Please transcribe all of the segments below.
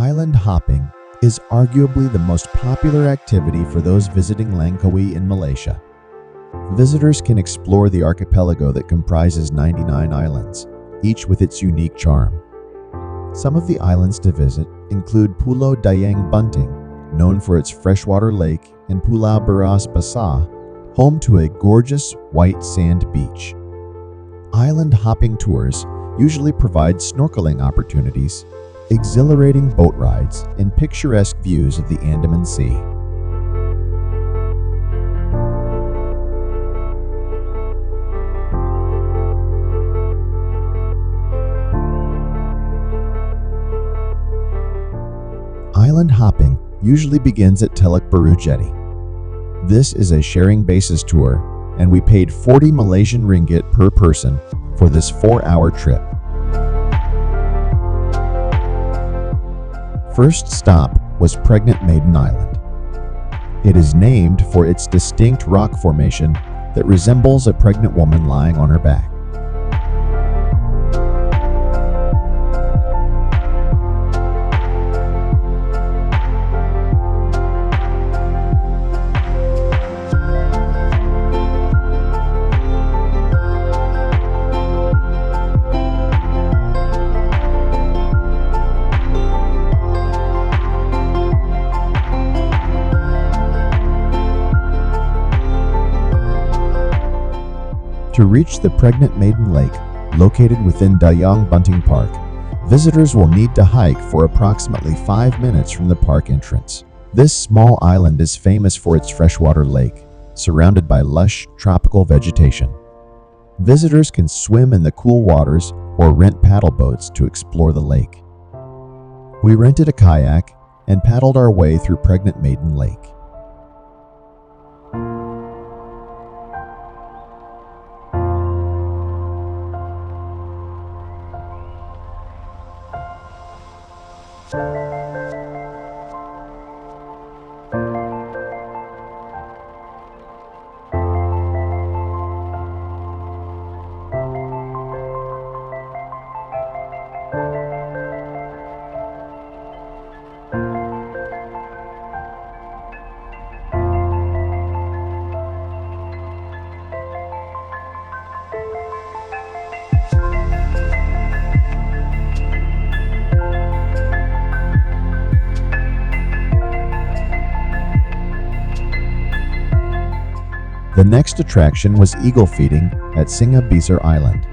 Island hopping is arguably the most popular activity for those visiting Langkawi in Malaysia. Visitors can explore the archipelago that comprises 99 islands, each with its unique charm. Some of the islands to visit include Pulau Dayang Bunting, known for its freshwater lake, and Pulau Beras Basah, home to a gorgeous white sand beach. Island hopping tours usually provide snorkeling opportunities, exhilarating boat rides, and picturesque views of the Andaman Sea. Island hopping usually begins at Teluk Biru Jetty. This is a sharing basis tour, and we paid 40 Malaysian ringgit per person for this 4-hour trip. First stop was Pregnant Maiden Island. It is named for its distinct rock formation that resembles a pregnant woman lying on her back. To reach the Pregnant Maiden Lake, located within Dayang Bunting Park, visitors will need to hike for approximately 5 minutes from the park entrance. This small island is famous for its freshwater lake, surrounded by lush, tropical vegetation. Visitors can swim in the cool waters or rent paddle boats to explore the lake. We rented a kayak and paddled our way through Pregnant Maiden Lake. The next attraction was eagle feeding at Singa Besar Island.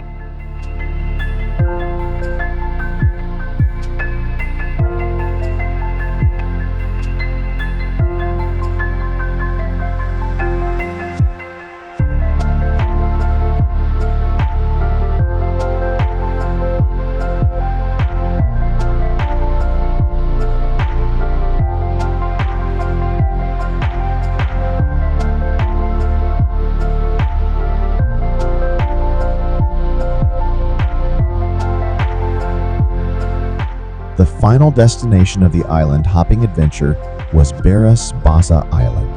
The final destination of the island hopping adventure was Beras Basah Island.